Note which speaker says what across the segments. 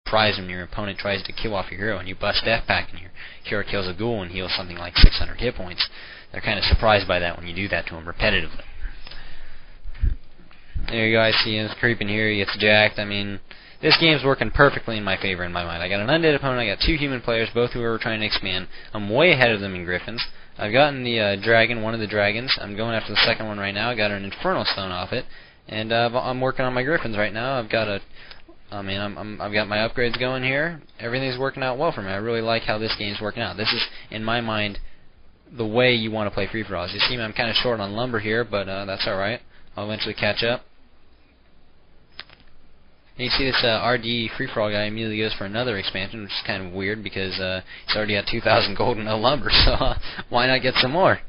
Speaker 1: surprised when your opponent tries to kill off your hero and you bust death pack and your hero kills a ghoul and heals something like 600 hit points. They're kind of surprised by that when you do that to them repetitively. There you guys see him creeping here, he gets jacked. I mean, this game's working perfectly in my favor in my mind. I got an undead opponent, I got 2 human players, both who are trying to expand. I'm way ahead of them in Griffins. I've gotten the dragon, one of the dragons. I'm going after the second one right now. I got an infernal stone off it. And I'm working on my Griffins right now. I've got my upgrades going here. Everything's working out well for me. I really like how this game's working out. This is, in my mind, the way you want to play free-for-alls. You see me, I'm kind of short on lumber here, but that's alright. I'll eventually catch up. And you see this RD free-for-all guy immediately goes for another expansion, which is kind of weird because he's already got 2,000 gold and no lumber, so why not get some more?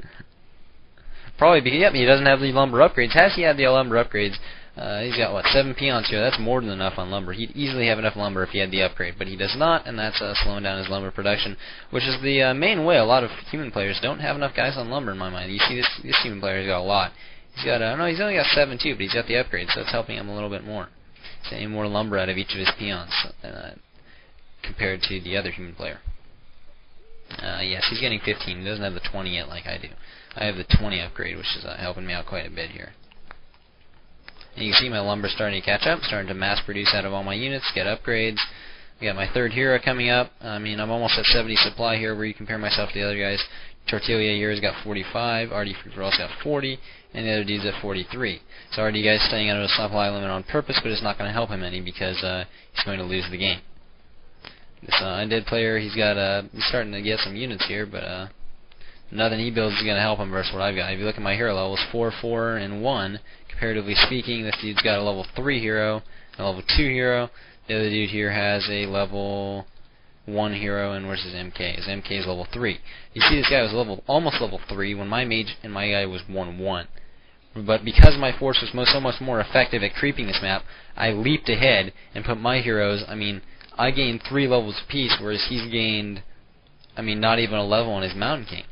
Speaker 1: Probably because, yep, he doesn't have the lumber upgrades. Has he had the lumber upgrades? He's got, what, 7 peons here. That's more than enough on lumber. He'd easily have enough lumber if he had the upgrade, but he does not, and that's slowing down his lumber production, which is the main way a lot of human players don't have enough guys on lumber, in my mind. You see this human player has got a lot. He's got, no, he's only got 7 too, but he's got the upgrade, so it's helping him a little bit more. He's getting more lumber out of each of his peons compared to the other human player. Yes, he's getting 15. He doesn't have the 20 yet like I do. I have the 20 upgrade, which is helping me out quite a bit here. And you can see my lumber starting to catch up, starting to mass produce out of all my units, get upgrades. I got my third hero coming up. I mean, I'm almost at 70 supply here where you compare myself to the other guys. Tortilla here has got 45, RD Free For All's got 40, and the other dude's at 43. So RD guy's staying out of the supply limit on purpose, but it's not going to help him any because he's going to lose the game. This undead player, he's starting to get some units here, but nothing he builds is going to help him versus what I've got. If you look at my hero levels, 4, 4, and 1, comparatively speaking, this dude's got a level 3 hero, a level 2 hero. The other dude here has a level 1 hero, and where's his MK? His MK is level 3. You see this guy was almost level 3 when my mage and my guy was 1-1. But because my force was so much more effective at creeping this map, I leaped ahead and put my heroes, I gained 3 levels apiece, whereas he's gained, not even a level on his Mountain King.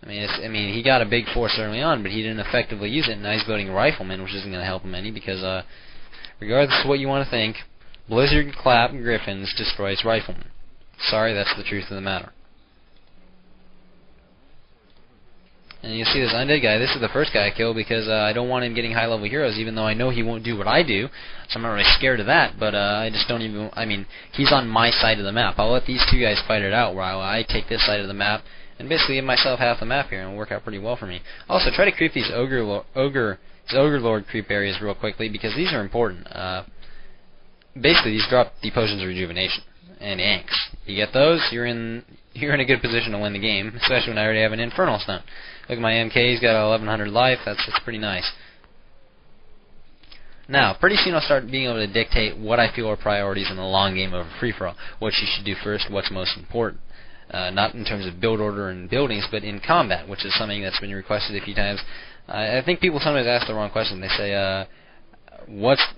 Speaker 1: He got a big force early on, but he didn't effectively use it, and now he's building Rifleman, which isn't going to help him any, because regardless of what you want to think, Blizzard Clap Griffins destroys Rifleman. Sorry, that's the truth of the matter. And you see this undead guy, this is the first guy I kill because I don't want him getting high level heroes, even though I know he won't do what I do, so I'm not really scared of that, but I just don't even, he's on my side of the map. I'll let these two guys fight it out while I take this side of the map, and basically give myself half the map here, and it'll work out pretty well for me. Also, try to creep these Ogre Lord creep areas real quickly, because these are important. Basically, these drop the potions of rejuvenation and Anks. You get those, you're in a good position to win the game, especially when I already have an Infernal Stone. Look at my MK, he's got 1100 life, that's pretty nice. Now, pretty soon I'll start being able to dictate what I feel are priorities in the long game over free-for-all. What you should do first, what's most important. Not in terms of build order and buildings, but in combat, which is something that's been requested a few times. I think people sometimes ask the wrong question. They say,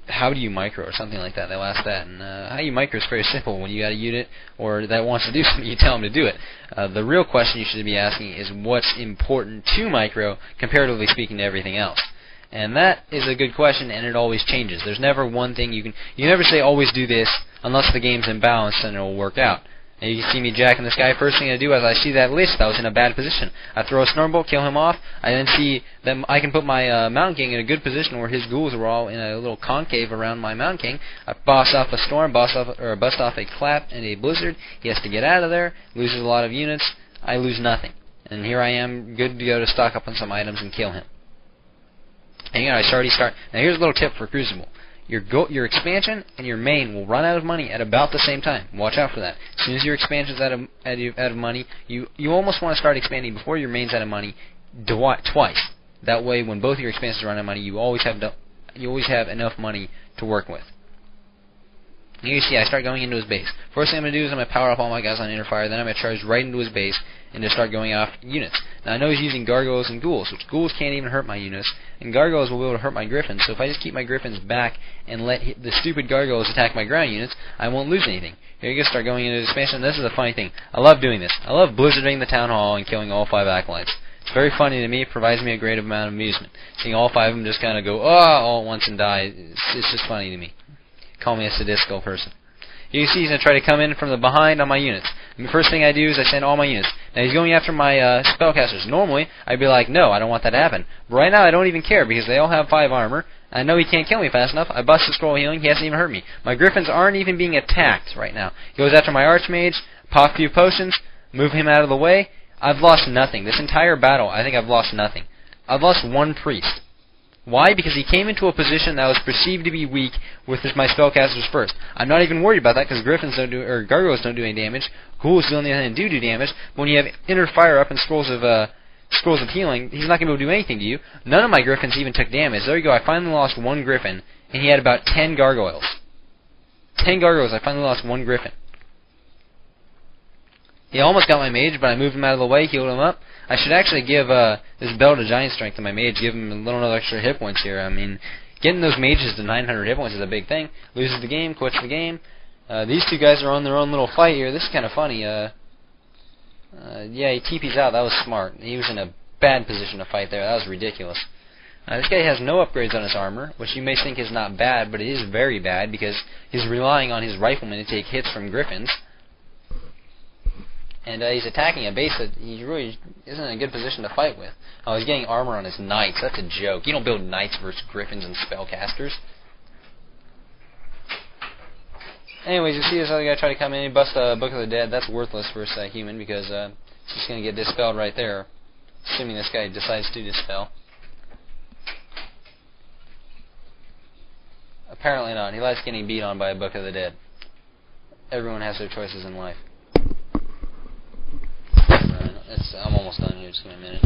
Speaker 1: how do you micro, or something like that. They'll ask that, and how you micro is very simple. When you got a unit or that wants to do something, you tell them to do it. The real question you should be asking is what's important to micro, comparatively speaking to everything else. And that is a good question, and it always changes. There's never one thing you never say always do this unless the game's imbalanced and it'll work out. And you can see me jacking this guy. First thing I do as I see that list, I was in a bad position. I throw a snowball, kill him off. I then see that I can put my Mountain King in a good position where his ghouls are all in a little concave around my Mountain King. I bust off a storm, bust off a clap and a blizzard. He has to get out of there, loses a lot of units. I lose nothing. And here I am, good to go to stock up on some items and kill him. And I already start. Now here's a little tip for Crucible. Your expansion and your main will run out of money at about the same time. Watch out for that. As soon as your expansion's out of money, you almost want to start expanding before your main's out of money twice. That way, when both your expansions run out of money, you always have enough money to work with. You see, I start going into his base. First thing I'm going to do is I'm going to power up all my guys on Interfire, then I'm going to charge right into his base and just start going off units. Now, I know he's using Gargoyles and Ghouls, which Ghouls can't even hurt my units, and Gargoyles will be able to hurt my Griffins, so if I just keep my Griffins back and let the stupid Gargoyles attack my ground units, I won't lose anything. Here you go, start going into his expansion. This is a funny thing. I love doing this. I love blizzarding the Town Hall and killing all 5 Acolytes. It's very funny to me. It provides me a great amount of amusement. Seeing all 5 of them just kind of go, all at once and die, it's just funny to me. Call me a sadistical person. You can see he's going to try to come in from the behind on my units. And the first thing I do is I send all my units. Now he's going after my spellcasters. Normally, I'd be like, no, I don't want that to happen. But right now, I don't even care because they all have 5 armor. I know he can't kill me fast enough. I bust the scroll healing. He hasn't even hurt me. My griffins aren't even being attacked right now. He goes after my archmage, pop a few potions, move him out of the way. I've lost nothing. This entire battle, I think I've lost nothing. I've lost 1 priest. Why? Because he came into a position that was perceived to be weak with my spellcasters first. I'm not even worried about that because griffins don't do, or gargoyles don't do any damage. Ghouls do damage. But when you have inner fire up and scrolls of healing, he's not going to be able to do anything to you. None of my griffins even took damage. There you go. I finally lost 1 griffin, and he had about 10 gargoyles. 10 gargoyles. I finally lost 1 griffin. He almost got my mage, but I moved him out of the way, healed him up. I should actually give this belt of giant strength to my mage, give him a little another extra hit points here. I mean, getting those mages to 900 hit points is a big thing. Loses the game, quits the game. These 2 guys are on their own little fight here. This is kind of funny. Yeah, he TP's out. That was smart. He was in a bad position to fight there. That was ridiculous. This guy has no upgrades on his armor, which you may think is not bad, but it is very bad because he's relying on his riflemen to take hits from griffins. And he's attacking a base that he really isn't in a good position to fight with. Oh, he's getting armor on his knights. That's a joke. You don't build knights versus griffins and spellcasters. Anyways, you see this other guy try to come in and bust a Book of the Dead. That's worthless versus a human because it's just going to get dispelled right there. Assuming this guy decides to dispel. Apparently not. He likes getting beat on by a Book of the Dead. Everyone has their choices in life. I'm almost done here. Just give me a minute.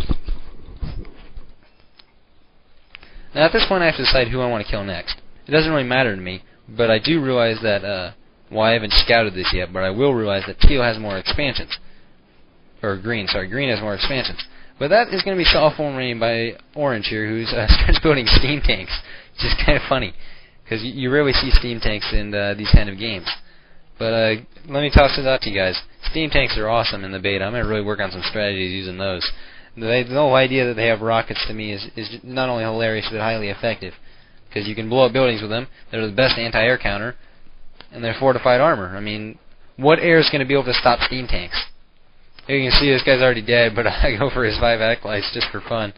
Speaker 1: Now at this point I have to decide who I want to kill next. It doesn't really matter to me, but I do realize that, well, I haven't scouted this yet, but I will realize that teal has more expansions. Or green, sorry, green has more expansions. But that is going to be solved for me by orange here, who starts building steam tanks. Which is kind of funny, because you rarely see steam tanks in these kind of games. But let me toss this out to you guys. Steam tanks are awesome in the beta. I'm going to really work on some strategies using those. The whole idea that they have rockets to me is not only hilarious but highly effective. Because you can blow up buildings with them. They're the best anti-air counter. And they're fortified armor. I mean, what air is going to be able to stop steam tanks? Here you can see this guy's already dead, but I go for his 5 acolytes just for fun.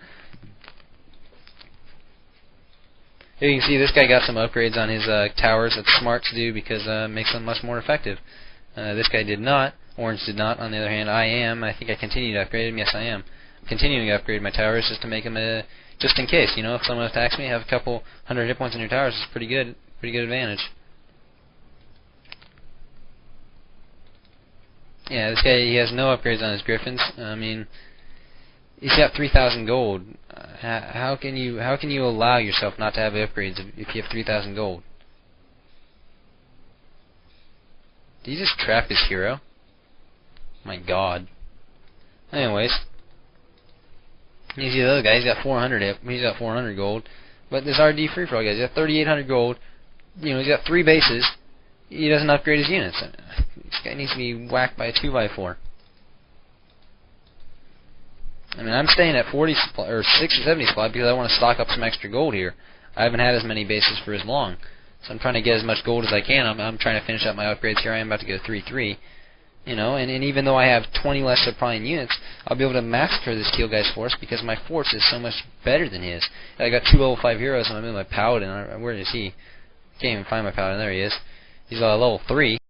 Speaker 1: Here you can see this guy got some upgrades on his towers that smarts do because it makes them much more effective. This guy did not. Orange did not. On the other hand, I am. I think I continue to upgrade him. Yes, I am. Continuing to upgrade my towers just to make them just in case. You know, if someone attacks me, have a couple 100 hit points in your towers is pretty good advantage. Yeah, this guy, he has no upgrades on his griffins. I mean, he's got 3,000 gold. How can you allow yourself not to have upgrades if you have 3,000 gold? Did he just trap his hero? My God. Anyways, you see the other guy. He's got 400. He's got 400 gold. But this RD free for all guys, he's got 3,800 gold. You know, he's got 3 bases. He doesn't upgrade his units. This guy needs to be whacked by a 2x4. I mean, I'm staying at 40 or 60, 70 spot because I want to stock up some extra gold here. I haven't had as many bases for as long, so I'm trying to get as much gold as I can. I'm trying to finish up my upgrades here. I am about to go 3-3. You know, and even though I have 20 less supplying units, I'll be able to massacre this teal guy's force because my force is so much better than his. I got 2 level 5 heroes, and I'm in my paladin. Where is he? Can't even find my paladin. There he is. He's level 3.